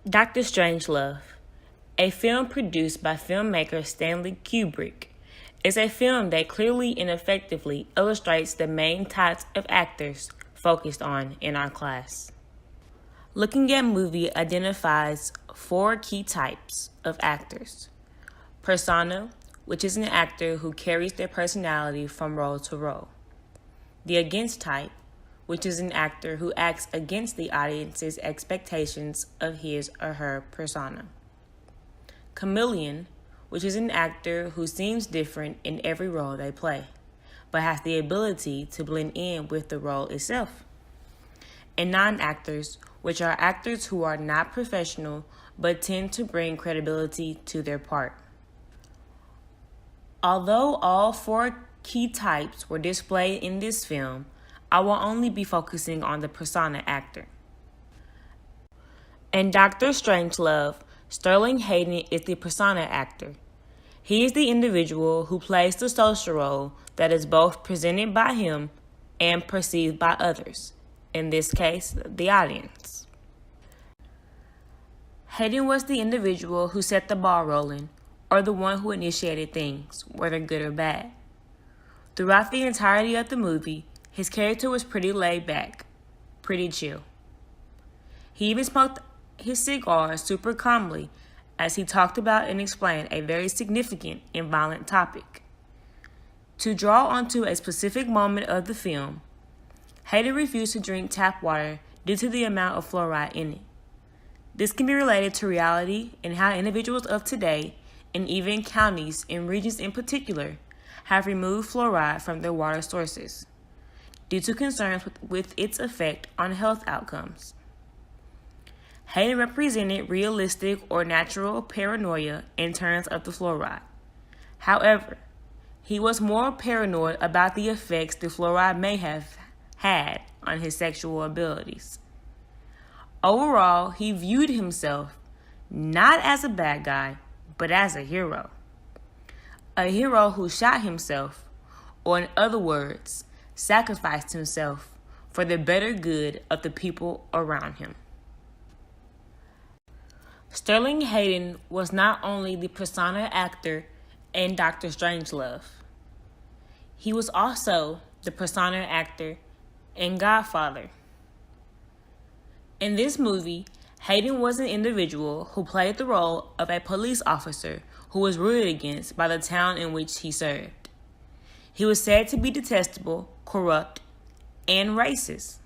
Dr. Strangelove, a film produced by filmmaker Stanley Kubrick, is a film that clearly and effectively illustrates the main types of actors focused on in our class. Looking at movie identifies 4 key types of actors. Persona, which is an actor who carries their personality from role to role. The against type, which is an actor who acts against the audience's expectations of his or her persona. Chameleon, which is an actor who seems different in every role they play, but has the ability to blend in with the role itself. And non-actors, which are actors who are not professional but tend to bring credibility to their part. Although all 4 key types were displayed in this film, I will only be focusing on the persona actor. In Dr. Strangelove, Sterling Hayden is the persona actor. He is the individual who plays the social role that is both presented by him and perceived by others, in this case, the audience. Hayden was the individual who set the ball rolling, or the one who initiated things, whether good or bad. Throughout the entirety of the movie, his character was pretty laid back, pretty chill. He even smoked his cigar super calmly as he talked about and explained a very significant and violent topic. To draw onto a specific moment of the film, Hayden refused to drink tap water due to the amount of fluoride in it. This can be related to reality and how individuals of today, and even counties and regions in particular, have removed fluoride from their water sources due to concerns with its effect on health outcomes. Hayden represented realistic or natural paranoia in terms of the fluoride. However, he was more paranoid about the effects the fluoride may have had on his sexual abilities. Overall, he viewed himself not as a bad guy, but as a hero. A hero who shot himself, or in other words, sacrificed himself for the better good of the people around him. Sterling Hayden was not only the persona actor in Dr. Strangelove, he was also the persona actor in Godfather. In this movie, Hayden was an individual who played the role of a police officer who was rooted against by the town in which he served. He was said to be detestable, corrupt, and racist.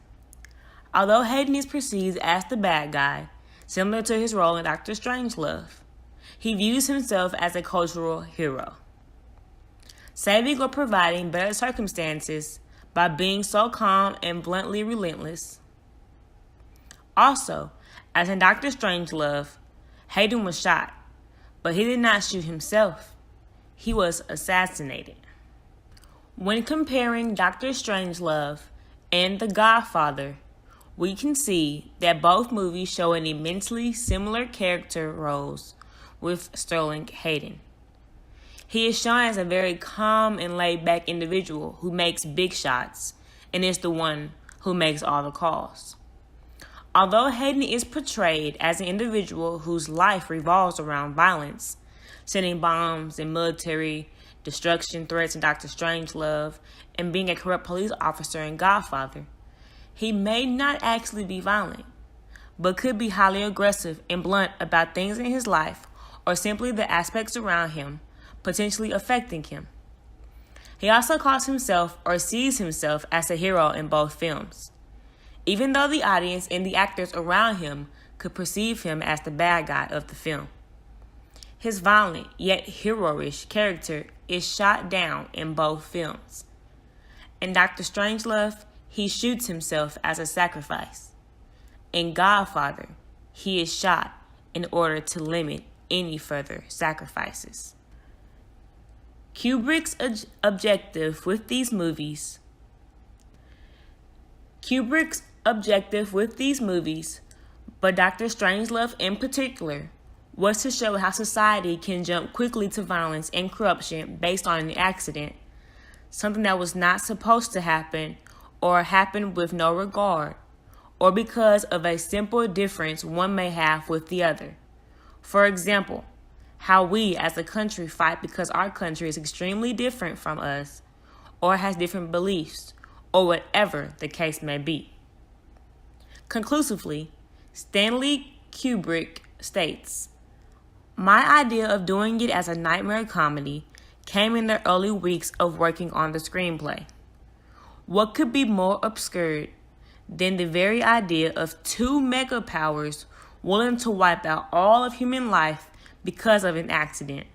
Although Hayden is perceived as the bad guy, similar to his role in Dr. Strangelove, he views himself as a cultural hero, saving or providing better circumstances by being so calm and bluntly relentless. Also, as in Dr. Strangelove, Hayden was shot, but he did not shoot himself. He was assassinated. When comparing Dr. Strangelove and The Godfather, we can see that both movies show an immensely similar character roles with Sterling Hayden. He is shown as a very calm and laid-back individual who makes big shots and is the one who makes all the calls. Although Hayden is portrayed as an individual whose life revolves around violence, sending bombs and military destruction threats in Dr. Strangelove, and being a corrupt police officer in Godfather, he may not actually be violent, but could be highly aggressive and blunt about things in his life or simply the aspects around him potentially affecting him. He also calls himself or sees himself as a hero in both films, even though the audience and the actors around him could perceive him as the bad guy of the film. His violent yet heroish character is shot down in both films. In Dr. Strangelove, he shoots himself as a sacrifice. In Godfather, he is shot in order to limit any further sacrifices. Kubrick's objective with these movies, but Dr. Strangelove in particular, was to show how society can jump quickly to violence and corruption based on an accident, something that was not supposed to happen or happened with no regard, or because of a simple difference one may have with the other. For example, how we as a country fight because our country is extremely different from us, or has different beliefs, or whatever the case may be. Conclusively, Stanley Kubrick states, "My idea of doing it as a nightmare comedy came in the early weeks of working on the screenplay. What could be more absurd than the very idea of two megapowers willing to wipe out all of human life because of an accident,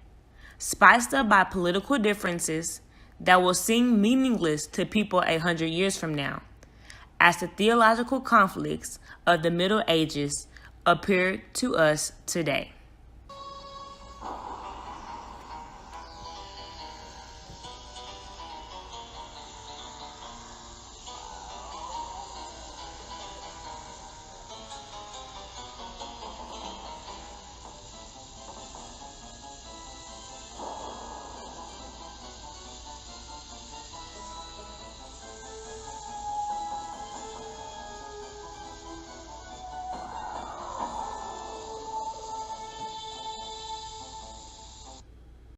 spiced up by political differences that will seem meaningless to people 100 years from now, as the theological conflicts of the Middle Ages appear to us today."